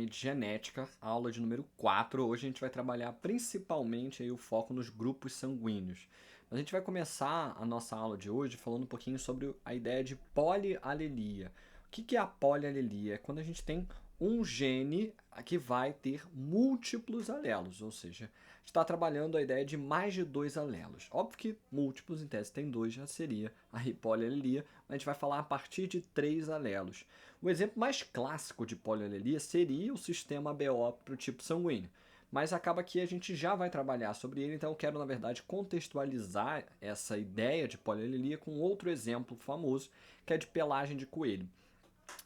de genética, aula de número 4. Hoje a gente vai trabalhar principalmente aí o foco nos grupos sanguíneos. A gente vai começar a nossa aula de hoje falando um pouquinho sobre a ideia de polialelia. O que é a polialelia? É quando a gente tem um gene que vai ter múltiplos alelos, ou seja, a gente está trabalhando a ideia de mais de 2 alelos. Óbvio que múltiplos, em tese tem 2, já seria a polialelia, mas a gente vai falar a partir de 3 alelos. O exemplo mais clássico de polialelia seria o sistema BO para o tipo sanguíneo, mas acaba que a gente já vai trabalhar sobre ele, então eu quero, na verdade, contextualizar essa ideia de polialelia com outro exemplo famoso, que é de pelagem de coelho.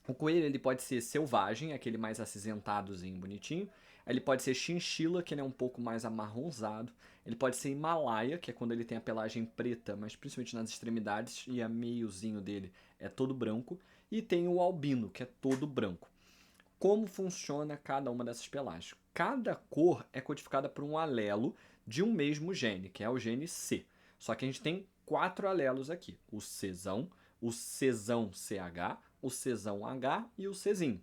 O coelho ele pode ser selvagem, aquele mais acinzentadozinho, bonitinho. Ele pode ser chinchila, que ele é um pouco mais amarronzado. Ele pode ser Himalaia, que é quando ele tem a pelagem preta, mas principalmente nas extremidades, e a meiozinho dele é todo branco. E tem o albino, que é todo branco. Como funciona cada uma dessas pelagens? Cada cor é codificada por um alelo de um mesmo gene, que é o gene C. Só que a gente tem 4 alelos aqui: o Czão, o Czão CH, o Czão H e o Czinho.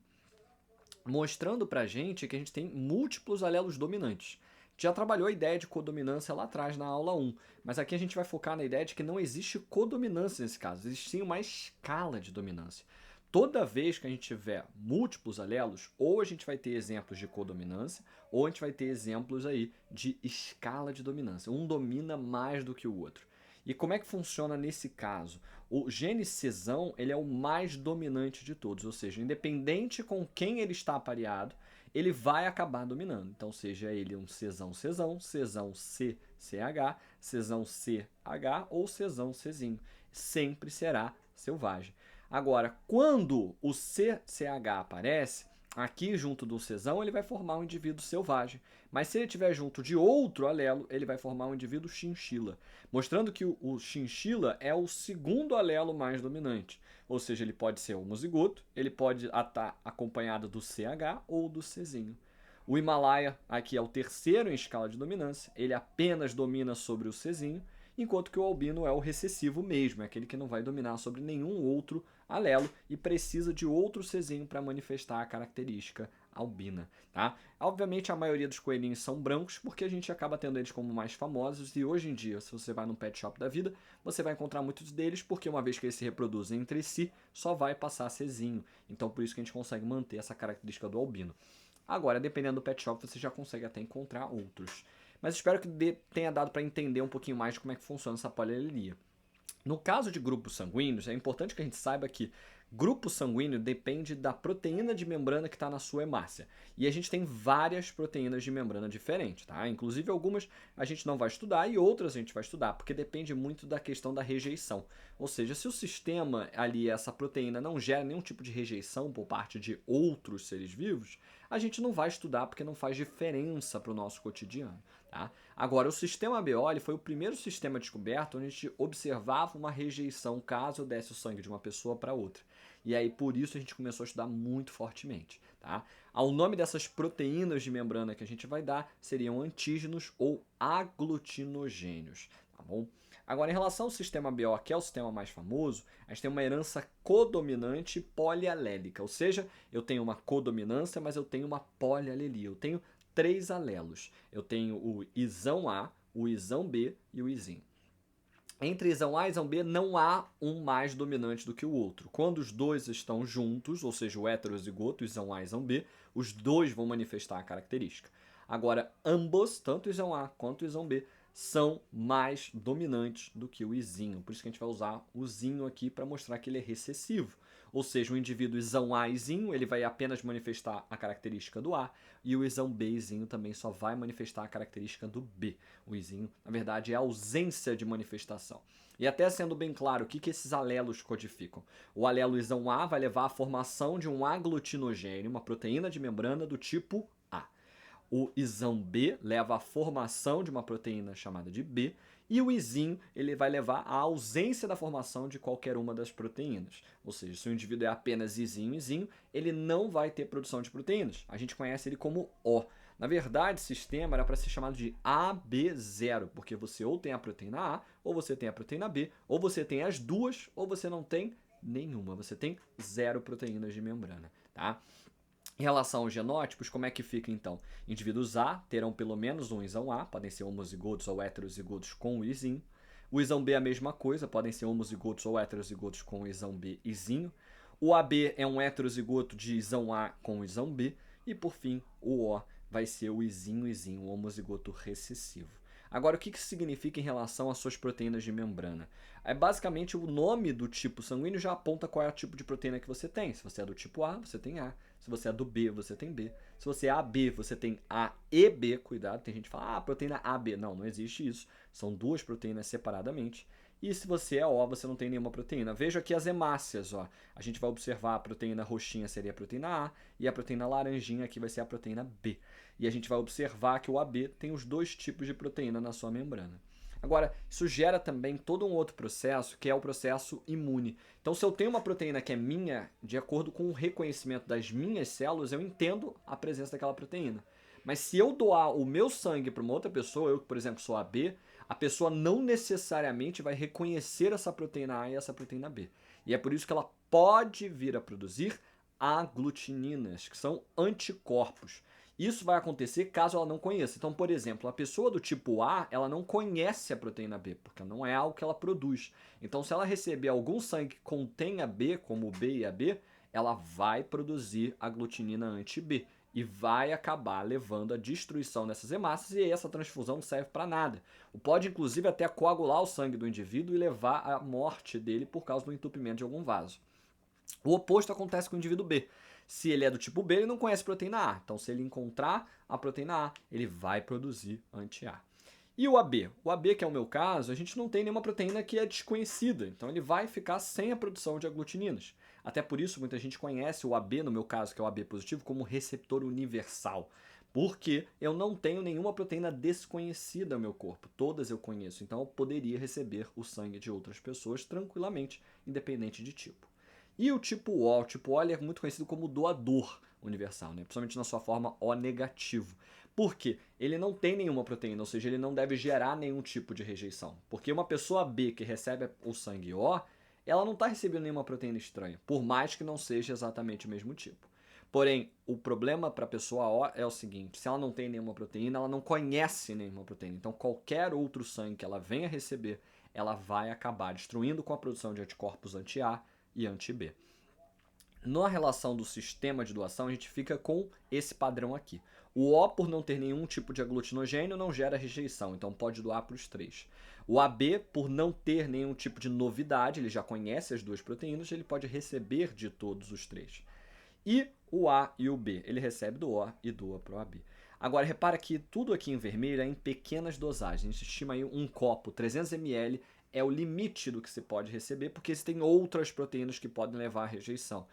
Mostrando pra gente que a gente tem múltiplos alelos dominantes. Já trabalhou a ideia de codominância lá atrás na aula 1, mas aqui a gente vai focar na ideia de que não existe codominância nesse caso, existe sim uma escala de dominância. Toda vez que a gente tiver múltiplos alelos, ou a gente vai ter exemplos de codominância, ou a gente vai ter exemplos aí de escala de dominância. Um domina mais do que o outro. E como é que funciona nesse caso? O gene Czão, ele é o mais dominante de todos, ou seja, independente com quem ele está apareado, ele vai acabar dominando. Então, seja ele um Czão, Czão C, CH, Czão CH ou Czão Czinho, sempre será selvagem. Agora, quando o CCH aparece, aqui junto do Czão, ele vai formar um indivíduo selvagem. Mas se ele estiver junto de outro alelo, ele vai formar um indivíduo chinchila. Mostrando que o chinchila é o segundo alelo mais dominante. Ou seja, ele pode ser homozigoto, ele pode estar acompanhado do CH ou do Czinho. O Himalaia aqui é o terceiro em escala de dominância, ele apenas domina sobre o Czinho, enquanto que o albino é o recessivo mesmo, é aquele que não vai dominar sobre nenhum outro alelo e precisa de outro Czinho para manifestar a característica albina, tá? Obviamente a maioria dos coelhinhos são brancos porque a gente acaba tendo eles como mais famosos e hoje em dia, se você vai no pet shop da vida, você vai encontrar muitos deles porque uma vez que eles se reproduzem entre si, só vai passar Czinho. Então por isso que a gente consegue manter essa característica do albino. Agora, dependendo do pet shop, você já consegue até encontrar outros. Mas espero que tenha dado para entender um pouquinho mais de como é que funciona essa polialelia. No caso de grupos sanguíneos, é importante que a gente saiba que grupo sanguíneo depende da proteína de membrana que está na sua hemácia. E a gente tem várias proteínas de membrana diferentes, tá? Inclusive algumas a gente não vai estudar e outras a gente vai estudar, porque depende muito da questão da rejeição. Ou seja, se o sistema ali, essa proteína, não gera nenhum tipo de rejeição por parte de outros seres vivos, a gente não vai estudar porque não faz diferença para o nosso cotidiano. Tá? Agora, o sistema BO foi o primeiro sistema descoberto onde a gente observava uma rejeição caso desse o sangue de uma pessoa para outra. E aí, por isso, a gente começou a estudar muito fortemente. Tá? O nome dessas proteínas de membrana que a gente vai dar seriam antígenos ou aglutinogênios. Tá bom? Agora, em relação ao sistema BO, que é o sistema mais famoso, a gente tem uma herança codominante polialélica, ou seja, eu tenho uma codominância, mas eu tenho uma polialelia, eu tenho 3 alelos. Eu tenho o Izão A, o Izão B e o Izinho. Entre Izão A e Izão B não há um mais dominante do que o outro. Quando os dois estão juntos, ou seja, o heterozigoto, Izão A e Izão B, os dois vão manifestar a característica. Agora, ambos, tanto o Izão A quanto o Izão B, são mais dominantes do que o Izinho. Por isso que a gente vai usar o Zinho aqui para mostrar que ele é recessivo. Ou seja, o indivíduo Izão A Izinho, ele vai apenas manifestar a característica do A, e o Izão B Izinho também só vai manifestar a característica do B. O Izinho, na verdade, é a ausência de manifestação. E até sendo bem claro, o que esses alelos codificam? O alelo Izão A vai levar à formação de um aglutinogênio, uma proteína de membrana do tipo A. O Izão B leva à formação de uma proteína chamada de B, e o Izinho ele vai levar à ausência da formação de qualquer uma das proteínas. Ou seja, se o indivíduo é apenas Izinho, ele não vai ter produção de proteínas. A gente conhece ele como O. Na verdade, esse sistema era para ser chamado de AB0, porque você ou tem a proteína A, ou você tem a proteína B, ou você tem as duas, ou você não tem nenhuma. Você tem 0 proteínas de membrana, tá? Em relação aos genótipos, como é que fica então? Indivíduos A terão pelo menos um isão A, podem ser homozigotos ou heterozigotos com o izinho. O isão B é a mesma coisa, podem ser homozigotos ou heterozigotos com o isão B izinho. O AB é um heterozigoto de isão A com o isão B. E por fim, o O vai ser o izinho, o homozigoto recessivo. Agora, o que isso significa em relação às suas proteínas de membrana? É basicamente o nome do tipo sanguíneo já aponta qual é o tipo de proteína que você tem. Se você é do tipo A, você tem A. Se você é do B, você tem B. Se você é AB, você tem A e B. Cuidado, tem gente que fala, proteína AB. Não, não existe isso. São duas proteínas separadamente. E se você é O, você não tem nenhuma proteína. Veja aqui as hemácias, ó. A gente vai observar a proteína roxinha seria a proteína A e a proteína laranjinha aqui vai ser a proteína B. E a gente vai observar que o AB tem os dois tipos de proteína na sua membrana. Agora, isso gera também todo um outro processo, que é o processo imune. Então, se eu tenho uma proteína que é minha, de acordo com o reconhecimento das minhas células, eu entendo a presença daquela proteína. Mas se eu doar o meu sangue para uma outra pessoa, eu, por exemplo, sou AB, a pessoa não necessariamente vai reconhecer essa proteína A e essa proteína B. E é por isso que ela pode vir a produzir aglutininas, que são anticorpos. Isso vai acontecer caso ela não conheça. Então, por exemplo, a pessoa do tipo A, ela não conhece a proteína B, porque não é algo que ela produz. Então, se ela receber algum sangue que contenha B, como o B e a B, ela vai produzir aglutinina anti-B e vai acabar levando à destruição dessas hemácias e essa transfusão não serve para nada. Pode, inclusive, até coagular o sangue do indivíduo e levar à morte dele por causa do entupimento de algum vaso. O oposto acontece com o indivíduo B. Se ele é do tipo B, ele não conhece proteína A. Então, se ele encontrar a proteína A, ele vai produzir anti-A. E o AB? O AB, que é o meu caso, a gente não tem nenhuma proteína que é desconhecida. Então, ele vai ficar sem a produção de aglutininas. Até por isso, muita gente conhece o AB, no meu caso, que é o AB positivo, como receptor universal. Porque eu não tenho nenhuma proteína desconhecida no meu corpo. Todas eu conheço. Então, eu poderia receber o sangue de outras pessoas tranquilamente, independente de tipo. E o tipo O ele é muito conhecido como doador universal, né? Principalmente na sua forma O negativo. Por quê? Ele não tem nenhuma proteína, ou seja, ele não deve gerar nenhum tipo de rejeição. Porque uma pessoa B que recebe o sangue O, ela não está recebendo nenhuma proteína estranha, por mais que não seja exatamente o mesmo tipo. Porém, o problema para a pessoa O é o seguinte: se ela não tem nenhuma proteína, ela não conhece nenhuma proteína. Então, qualquer outro sangue que ela venha receber, ela vai acabar destruindo com a produção de anticorpos anti-A e anti-B. Na relação do sistema de doação, a gente fica com esse padrão aqui. O O, por não ter nenhum tipo de aglutinogênio, não gera rejeição, então pode doar para os três. O AB, por não ter nenhum tipo de novidade, ele já conhece as duas proteínas, ele pode receber de todos os três. E o A e o B, ele recebe do O e doa para o AB. Agora, repara que tudo aqui em vermelho é em pequenas dosagens. A gente estima aí um copo, 300 ml, é o limite do que se pode receber, porque existem outras proteínas que podem levar à rejeição.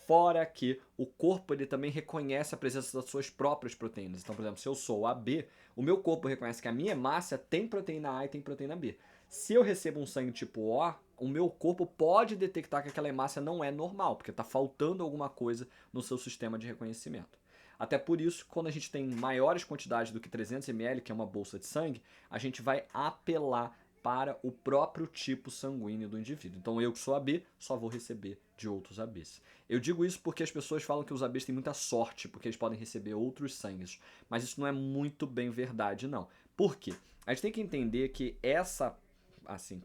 Fora que o corpo ele também reconhece a presença das suas próprias proteínas. Então, por exemplo, se eu sou AB, o meu corpo reconhece que a minha hemácia tem proteína A e tem proteína B. Se eu recebo um sangue tipo O, o meu corpo pode detectar que aquela hemácia não é normal, porque está faltando alguma coisa no seu sistema de reconhecimento. Até por isso, quando a gente tem maiores quantidades do que 300 ml, que é uma bolsa de sangue, a gente vai apelar para o próprio tipo sanguíneo do indivíduo. Então, eu que sou AB, só vou receber de outros ABs. Eu digo isso porque as pessoas falam que os ABs têm muita sorte, porque eles podem receber outros sangues. Mas isso não é muito bem verdade, não. Por quê? A gente tem que entender que essa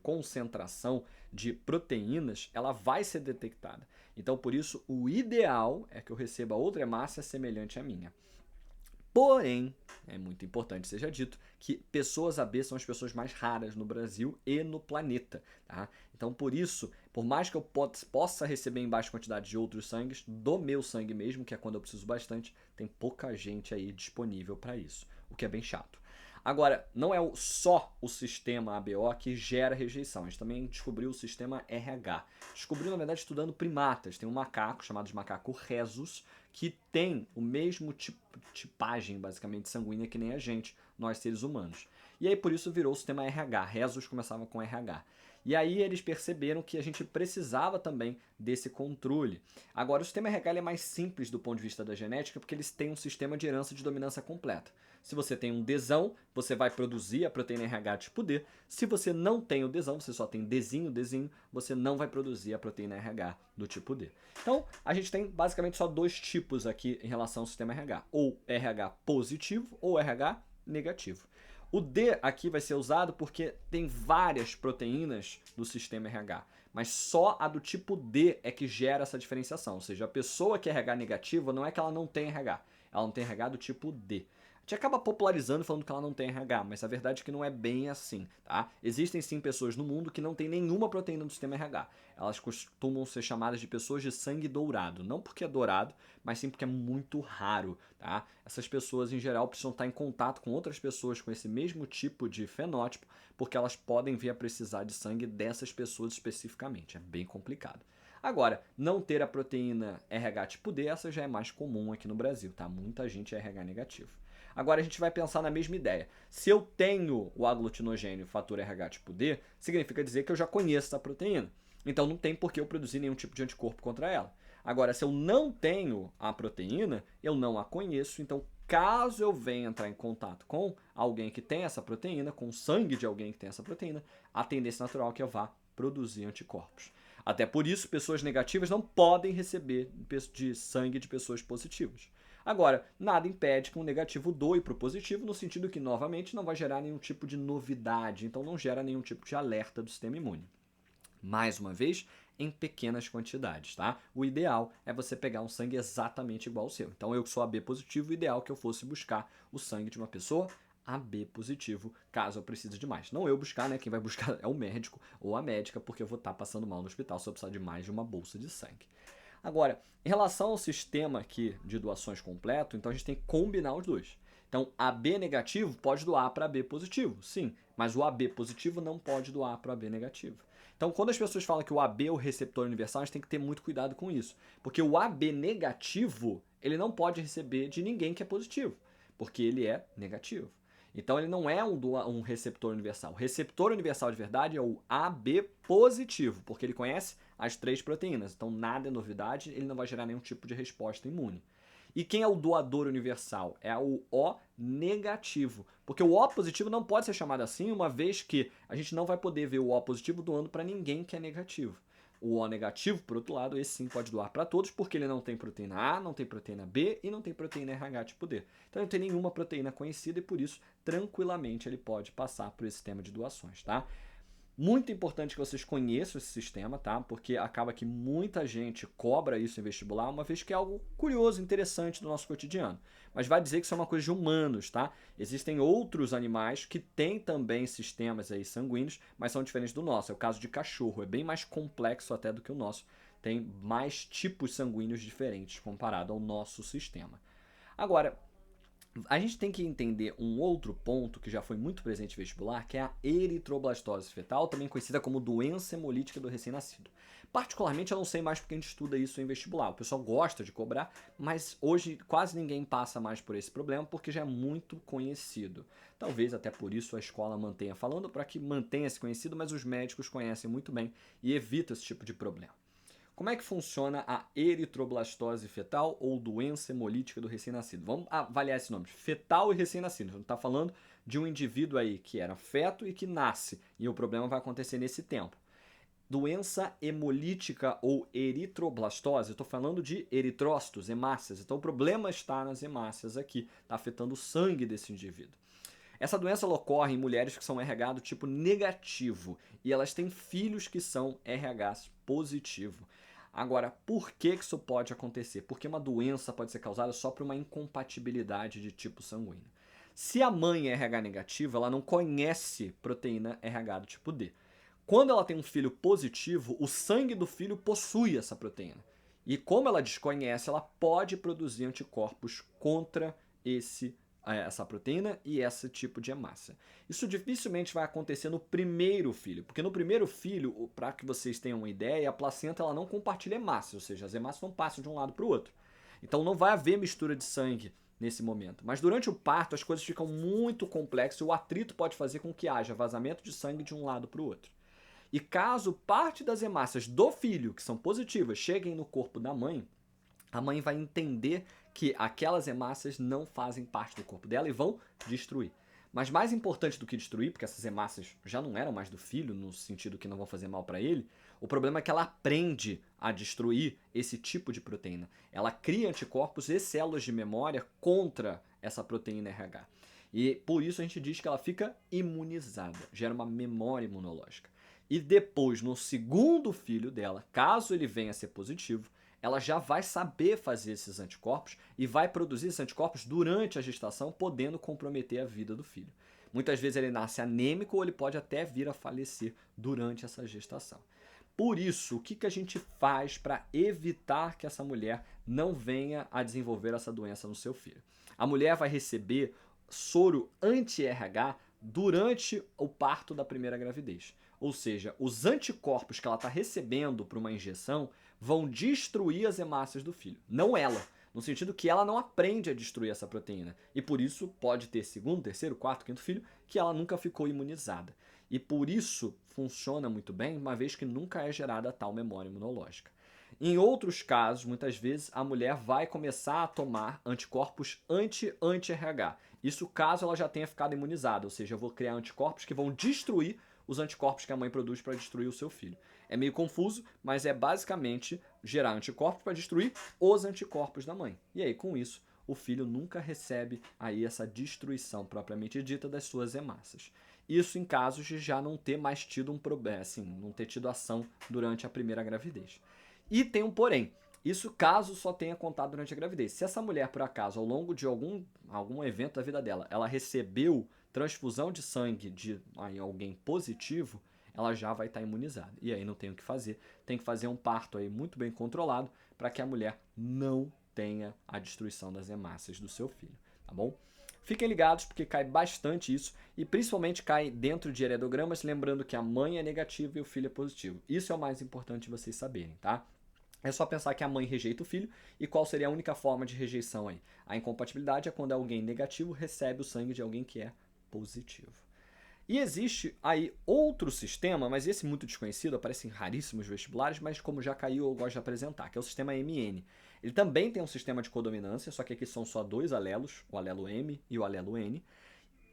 concentração de proteínas, ela vai ser detectada. Então, por isso, o ideal é que eu receba outra hemácia semelhante à minha. Porém, é muito importante seja dito que pessoas AB são as pessoas mais raras no Brasil e no planeta. Tá? Então, por isso, por mais que eu possa receber em baixa quantidade de outros sangues, do meu sangue mesmo, que é quando eu preciso bastante, tem pouca gente aí disponível para isso, o que é bem chato. Agora, não é só o sistema ABO que gera rejeição. A gente também descobriu o sistema RH. Descobriu, na verdade, estudando primatas. Tem um macaco chamado de macaco rhesus, que tem o mesmo tipagem, basicamente, sanguínea que nem a gente, nós seres humanos. E aí, por isso, virou o sistema RH. Rhesus começava com RH. E aí eles perceberam que a gente precisava também desse controle. Agora, o sistema RH é mais simples do ponto de vista da genética, porque eles têm um sistema de herança de dominância completa. Se você tem um Dzão, você vai produzir a proteína RH tipo D. Se você não tem o Dzão, você só tem Dzinho, você não vai produzir a proteína RH do tipo D. Então, a gente tem basicamente só dois tipos aqui em relação ao sistema RH. Ou RH positivo ou RH negativo. O D aqui vai ser usado porque tem várias proteínas do sistema RH, mas só a do tipo D é que gera essa diferenciação. Ou seja, a pessoa que é RH negativa não é que ela não tem RH, ela não tem RH do tipo D. A gente acaba popularizando falando que ela não tem RH, mas a verdade é que não é bem assim, tá? Existem sim pessoas no mundo que não têm nenhuma proteína do sistema RH. Elas costumam ser chamadas de pessoas de sangue dourado. Não porque é dourado, mas sim porque é muito raro, tá? Essas pessoas, em geral, precisam estar em contato com outras pessoas com esse mesmo tipo de fenótipo, porque elas podem vir a precisar de sangue dessas pessoas especificamente. É bem complicado. Agora, não ter a proteína RH tipo D, essa já é mais comum aqui no Brasil, tá? Muita gente é RH negativo. Agora a gente vai pensar na mesma ideia. Se eu tenho o aglutinogênio fator RH tipo D, significa dizer que eu já conheço essa proteína. Então não tem por que eu produzir nenhum tipo de anticorpo contra ela. Agora, se eu não tenho a proteína, eu não a conheço, então caso eu venha entrar em contato com alguém que tem essa proteína, com o sangue de alguém que tem essa proteína, a tendência natural é que eu vá produzir anticorpos. Até por isso, pessoas negativas não podem receber de sangue de pessoas positivas. Agora, nada impede que um negativo doe para o positivo, no sentido que, novamente, não vai gerar nenhum tipo de novidade, então não gera nenhum tipo de alerta do sistema imune. Mais uma vez, em pequenas quantidades, tá? O ideal é você pegar um sangue exatamente igual ao seu. Então, eu que sou AB positivo, o ideal é que eu fosse buscar o sangue de uma pessoa AB positivo, caso eu precise de mais. Não eu buscar, né? Quem vai buscar é o médico ou a médica, porque eu vou estar passando mal no hospital se eu precisar de mais de uma bolsa de sangue. Agora, em relação ao sistema aqui de doações completo, então a gente tem que combinar os dois. Então, AB negativo pode doar para AB positivo, sim, mas o AB positivo não pode doar para AB negativo. Então, quando as pessoas falam que o AB é o receptor universal, a gente tem que ter muito cuidado com isso. Porque o AB negativo, ele não pode receber de ninguém que é positivo, porque ele é negativo. Então, ele não é um receptor universal. O receptor universal de verdade é o AB positivo, porque ele conhece as 3 proteínas. Então, nada é novidade, ele não vai gerar nenhum tipo de resposta imune. E quem é o doador universal? É o O negativo. Porque o O positivo não pode ser chamado assim, uma vez que a gente não vai poder ver o O positivo doando para ninguém que é negativo. O O negativo, por outro lado, esse sim pode doar para todos, porque ele não tem proteína A, não tem proteína B e não tem proteína RH tipo D. Então ele não tem nenhuma proteína conhecida e por isso, tranquilamente, ele pode passar por esse sistema de doações, tá? Muito importante que vocês conheçam esse sistema, tá? Porque acaba que muita gente cobra isso em vestibular, uma vez que é algo curioso, interessante do nosso cotidiano. Mas vai dizer que isso é uma coisa de humanos, tá? Existem outros animais que têm também sistemas aí sanguíneos, mas são diferentes do nosso. É o caso de cachorro, é bem mais complexo até do que o nosso. Tem mais tipos sanguíneos diferentes comparado ao nosso sistema. Agora, a gente tem que entender um outro ponto que já foi muito presente em vestibular, que é a eritroblastose fetal, também conhecida como doença hemolítica do recém-nascido. Particularmente eu não sei mais porque a gente estuda isso em vestibular. O pessoal gosta de cobrar, mas hoje quase ninguém passa mais por esse problema porque já é muito conhecido. Talvez até por isso a escola mantenha falando, para que mantenha se conhecido, mas os médicos conhecem muito bem e evitam esse tipo de problema. Como é que funciona a eritroblastose fetal ou doença hemolítica do recém-nascido? Vamos avaliar esse nome, fetal e recém-nascido. A gente está falando de um indivíduo aí que era feto e que nasce, e o problema vai acontecer nesse tempo. Doença hemolítica ou eritroblastose, eu estou falando de eritrócitos, hemácias. Então o problema está nas hemácias aqui, está afetando o sangue desse indivíduo. Essa doença ocorre em mulheres que são RH do tipo negativo e elas têm filhos que são RH positivo. Agora, por que isso pode acontecer? Porque uma doença pode ser causada só por uma incompatibilidade de tipo sanguíneo. Se a mãe é RH negativa, ela não conhece proteína RH do tipo D. Quando ela tem um filho positivo, o sangue do filho possui essa proteína. E como ela desconhece, ela pode produzir anticorpos contra essa proteína e esse tipo de hemácia. Isso dificilmente vai acontecer no primeiro filho, porque no primeiro filho, para que vocês tenham uma ideia, a placenta ela não compartilha hemácia, ou seja, as hemácias não passam de um lado para o outro. Então não vai haver mistura de sangue nesse momento. Mas durante o parto as coisas ficam muito complexas e o atrito pode fazer com que haja vazamento de sangue de um lado para o outro. E caso parte das hemácias do filho, que são positivas, cheguem no corpo da mãe, a mãe vai entender que aquelas hemácias não fazem parte do corpo dela e vão destruir. Mas mais importante do que destruir, porque essas hemácias já não eram mais do filho, no sentido que não vão fazer mal para ele, o problema é que ela aprende a destruir esse tipo de proteína. Ela cria anticorpos e células de memória contra essa proteína RH. E por isso a gente diz que ela fica imunizada, gera uma memória imunológica. E depois, no segundo filho dela, caso ele venha a ser positivo, ela já vai saber fazer esses anticorpos e vai produzir esses anticorpos durante a gestação, podendo comprometer a vida do filho. Muitas vezes ele nasce anêmico ou ele pode até vir a falecer durante essa gestação. Por isso, o que a gente faz para evitar que essa mulher não venha a desenvolver essa doença no seu filho? A mulher vai receber soro anti-RH durante o parto da primeira gravidez. Ou seja, os anticorpos que ela está recebendo para uma injeção vão destruir as hemácias do filho, não ela. No sentido que ela não aprende a destruir essa proteína. E por isso pode ter segundo, terceiro, quarto, quinto filho que ela nunca ficou imunizada. E por isso funciona muito bem, uma vez que nunca é gerada tal memória imunológica. Em outros casos, muitas vezes, a mulher vai começar a tomar anticorpos anti-RH. Isso caso ela já tenha ficado imunizada, ou seja, eu vou criar anticorpos que vão destruir os anticorpos que a mãe produz para destruir o seu filho. É meio confuso, mas é basicamente gerar anticorpos para destruir os anticorpos da mãe. E aí, com isso, o filho nunca recebe aí essa destruição propriamente dita das suas hemácias. Isso em casos de já não ter mais tido um problema, assim, não ter tido ação durante a primeira gravidez. E tem um porém. Isso caso só tenha contado durante a gravidez. Se essa mulher, por acaso, ao longo de algum evento da vida dela, ela recebeu transfusão de sangue de alguém positivo, ela já vai estar imunizada. E aí não tem o que fazer. Tem que fazer um parto aí muito bem controlado para que a mulher não tenha a destruição das hemácias do seu filho, tá bom? Fiquem ligados porque cai bastante isso e principalmente cai dentro de heredogramas, lembrando que a mãe é negativa e o filho é positivo. Isso é o mais importante vocês saberem, tá? É só pensar que a mãe rejeita o filho e qual seria a única forma de rejeição aí? A incompatibilidade é quando alguém negativo recebe o sangue de alguém que é positivo. E existe aí outro sistema, mas esse muito desconhecido, aparece em raríssimos vestibulares, mas como já caiu eu gosto de apresentar, que é o sistema MN. Ele também tem um sistema de codominância, só que aqui são só dois alelos, o alelo M e o alelo N.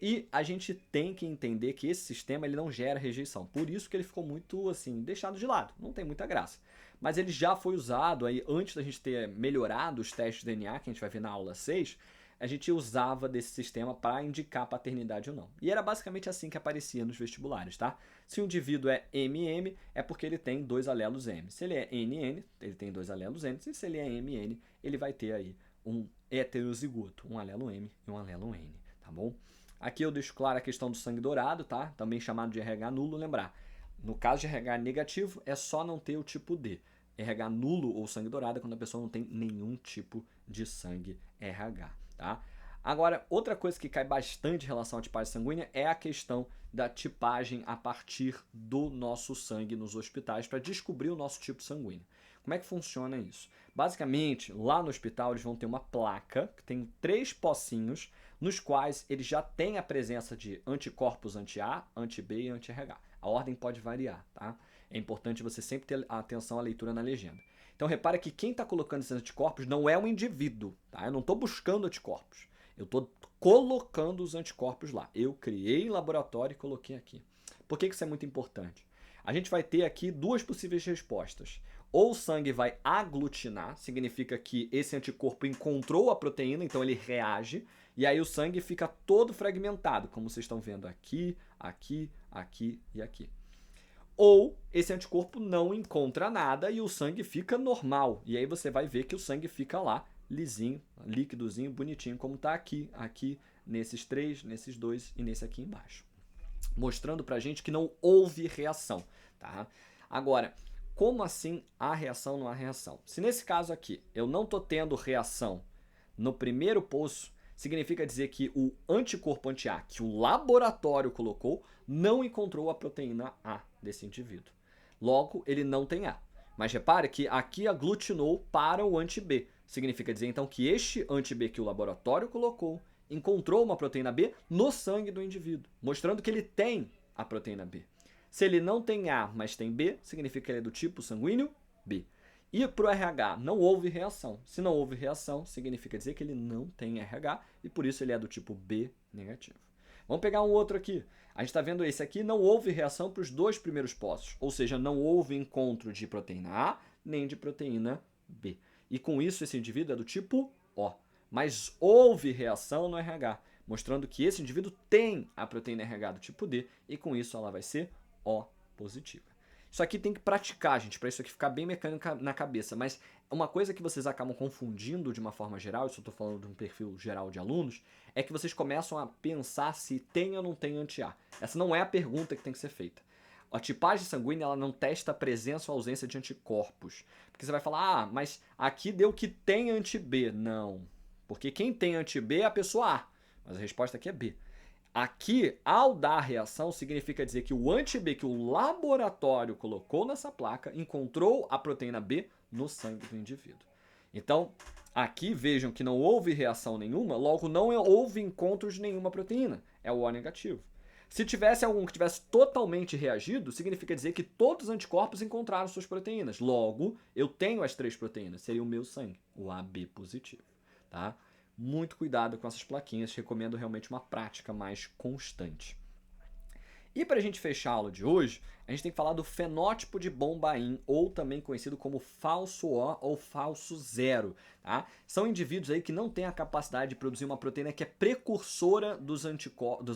E a gente tem que entender que esse sistema ele não gera rejeição. Por isso que ele ficou muito assim, deixado de lado. Não tem muita graça. Mas ele já foi usado aí, antes da gente ter melhorado os testes de DNA, que a gente vai ver na aula 6, a gente usava desse sistema para indicar paternidade ou não. E era basicamente assim que aparecia nos vestibulares, tá? Se o indivíduo é MM, é porque ele tem dois alelos M. Se ele é NN, ele tem dois alelos N. E se ele é MN, ele vai ter aí um heterozigoto, um alelo M e um alelo N, tá bom? Aqui eu deixo claro a questão do sangue dourado, tá? Também chamado de RH nulo, lembrar. No caso de RH negativo, é só não ter o tipo D. RH nulo ou sangue dourado é quando a pessoa não tem nenhum tipo de sangue RH, tá? Agora, outra coisa que cai bastante em relação à tipagem sanguínea é a questão da tipagem a partir do nosso sangue nos hospitais para descobrir o nosso tipo sanguíneo. Como é que funciona isso? Basicamente, lá no hospital eles vão ter uma placa que tem 3 pocinhos nos quais eles já têm a presença de anticorpos anti-A, anti-B e anti-RH. A ordem pode variar, tá? É importante você sempre ter atenção à leitura na legenda. Então repara que quem está colocando esses anticorpos não é um indivíduo, tá? Eu não estou buscando anticorpos. Eu estou colocando os anticorpos lá. Eu criei em laboratório e coloquei aqui. Por que isso é muito importante? A gente vai ter aqui 2 possíveis respostas. Ou o sangue vai aglutinar, significa que esse anticorpo encontrou a proteína, então ele reage, e aí o sangue fica todo fragmentado, como vocês estão vendo aqui, aqui, aqui e aqui. Ou esse anticorpo não encontra nada e o sangue fica normal, e aí você vai ver que o sangue fica lá, lisinho, líquidozinho, bonitinho, como está aqui, aqui, nesses 3, nesses 2 e nesse aqui embaixo. Mostrando pra gente que não houve reação, tá? Agora, como assim há reação, não há reação? Se nesse caso aqui eu não estou tendo reação no primeiro poço, significa dizer que o anticorpo anti-A que o laboratório colocou não encontrou a proteína A desse indivíduo. Logo, ele não tem A. Mas repare que aqui aglutinou para o anti-B. Significa dizer então que este anti-B que o laboratório colocou encontrou uma proteína B no sangue do indivíduo, mostrando que ele tem a proteína B. Se ele não tem A, mas tem B, significa que ele é do tipo sanguíneo B. E para o RH, não houve reação. Se não houve reação, significa dizer que ele não tem RH e por isso ele é do tipo B negativo. Vamos pegar um outro aqui. A gente está vendo esse aqui, não houve reação para os 2 primeiros postos, ou seja, não houve encontro de proteína A nem de proteína B. E com isso, esse indivíduo é do tipo O. Mas houve reação no RH, mostrando que esse indivíduo tem a proteína RH do tipo D e com isso ela vai ser O positiva. Isso aqui tem que praticar, gente, para isso aqui ficar bem mecânico na cabeça. Mas uma coisa que vocês acabam confundindo de uma forma geral, isso eu estou falando de um perfil geral de alunos, é que vocês começam a pensar se tem ou não tem anti-A. Essa não é a pergunta que tem que ser feita. A tipagem sanguínea ela não testa a presença ou ausência de anticorpos. Porque você vai falar, mas aqui deu que tem anti-B. Não, porque quem tem anti-B é a pessoa A, mas a resposta aqui é B. Aqui, ao dar a reação, significa dizer que o anti-B que o laboratório colocou nessa placa encontrou a proteína B no sangue do indivíduo. Então, aqui vejam que não houve reação nenhuma, logo não houve encontro de nenhuma proteína. É o O negativo. Se tivesse algum que tivesse totalmente reagido, significa dizer que todos os anticorpos encontraram suas proteínas. Logo, eu tenho as 3 proteínas, seria o meu sangue, o AB positivo. Tá? Muito cuidado com essas plaquinhas, recomendo realmente uma prática mais constante. E para a gente fechar a aula de hoje, a gente tem que falar do fenótipo de Bombaim, ou também conhecido como falso O ou falso zero. Tá? São indivíduos aí que não têm a capacidade de produzir uma proteína que é precursora dos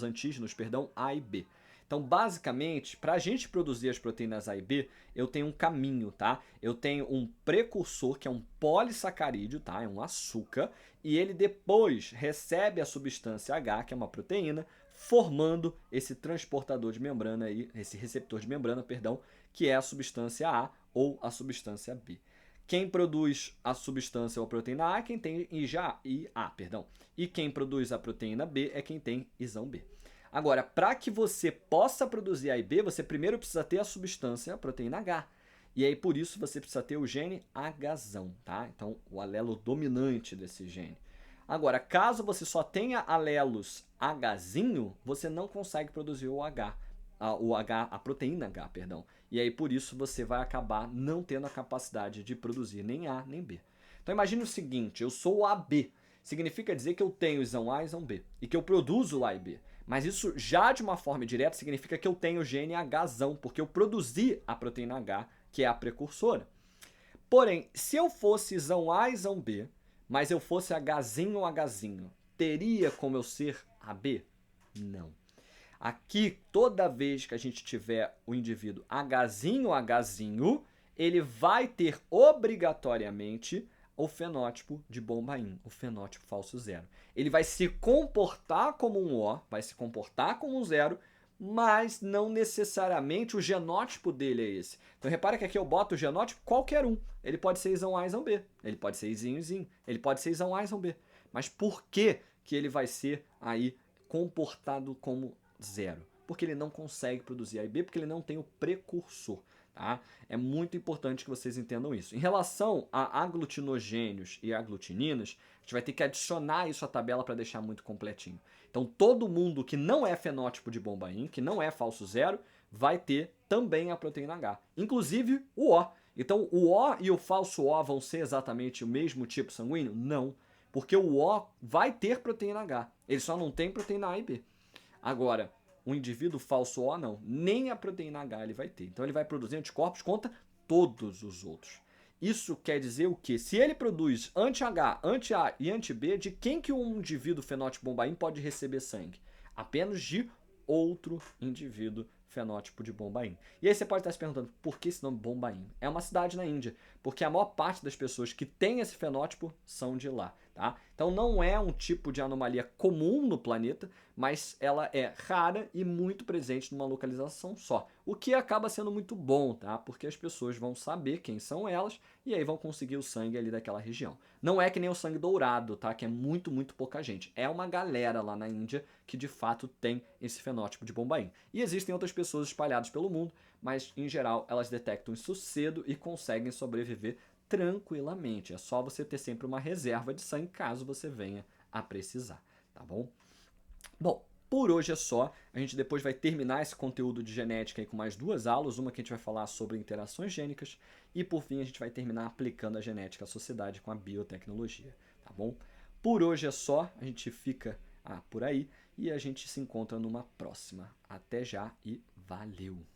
antígenos A e B. Então, basicamente, para a gente produzir as proteínas A e B, eu tenho um caminho, tá? Eu tenho um precursor, que é um polissacarídeo, tá? É um açúcar, e ele depois recebe a substância H, que é uma proteína, formando esse transportador de membrana aí, esse receptor de membrana, perdão, que é a substância A ou a substância B. Quem produz a substância ou a proteína A é quem tem IA, perdão. E quem produz a proteína B é quem tem isão B. Agora, para que você possa produzir A e B, você primeiro precisa ter a substância, a proteína H. E aí, por isso, você precisa ter o gene Hzão, tá? Então, o alelo dominante desse gene. Agora, caso você só tenha alelos Hzinho, você não consegue produzir o H, a proteína H, perdão. E aí, por isso, você vai acabar não tendo a capacidade de produzir nem A nem B. Então, imagine o seguinte, eu sou o AB. Significa dizer que eu tenho isão A e isão B. E que eu produzo A e B. Mas isso já de uma forma direta significa que eu tenho o gene Hzão, porque eu produzi a proteína H, que é a precursora. Porém, se eu fosse isão A e isão B, mas eu fosse Hzinho ou Hzinho, teria como eu ser AB? Não. Aqui, toda vez que a gente tiver o indivíduo Hzinho ou Hzinho, ele vai ter obrigatoriamente o fenótipo de Bombaim, o fenótipo falso zero. Ele vai se comportar como um O, vai se comportar como um zero, mas não necessariamente o genótipo dele é esse. Então repara que aqui eu boto o genótipo qualquer um. Ele pode ser isão A, isão B, ele pode ser isinho, isinho, ele pode ser isão A, isão B. Mas por que ele vai ser aí comportado como zero? Porque ele não consegue produzir A e B, porque ele não tem o precursor. Tá? É muito importante que vocês entendam isso. Em relação a aglutinogênios e aglutininas, a gente vai ter que adicionar isso à tabela para deixar muito completinho. Então, todo mundo que não é fenótipo de Bombaim, que não é falso zero, vai ter também a proteína H, inclusive o O. Então, o O e o falso O vão ser exatamente o mesmo tipo sanguíneo? Não, porque o O vai ter proteína H, ele só não tem proteína A e B. Agora, um indivíduo falso O não, nem a proteína H ele vai ter. Então ele vai produzir anticorpos contra todos os outros. Isso quer dizer o quê? Se ele produz anti-H, anti-A e anti-B, de quem que um indivíduo fenótipo Bombaim pode receber sangue? Apenas de outro indivíduo fenótipo de Bombaim. E aí você pode estar se perguntando, por que esse nome Bombaim? É uma cidade na Índia, porque a maior parte das pessoas que tem esse fenótipo são de lá. Tá? Então não é um tipo de anomalia comum no planeta, mas ela é rara e muito presente numa localização só. O que acaba sendo muito bom, tá? Porque as pessoas vão saber quem são elas e aí vão conseguir o sangue ali daquela região. Não é que nem o sangue dourado, tá? Que é muito, muito pouca gente. É uma galera lá na Índia que de fato tem esse fenótipo de Bombaim. E existem outras pessoas espalhadas pelo mundo, mas em geral elas detectam isso cedo e conseguem sobreviver tranquilamente. É só você ter sempre uma reserva de sangue caso você venha a precisar, tá bom? Bom, Por hoje é só. A gente depois vai terminar esse conteúdo de genética aí com mais 2 aulas, uma que a gente vai falar sobre interações gênicas e por fim a gente vai terminar aplicando a genética à sociedade com a biotecnologia, tá bom? Por hoje é só, a gente fica por aí e a gente se encontra numa próxima. Até já e valeu!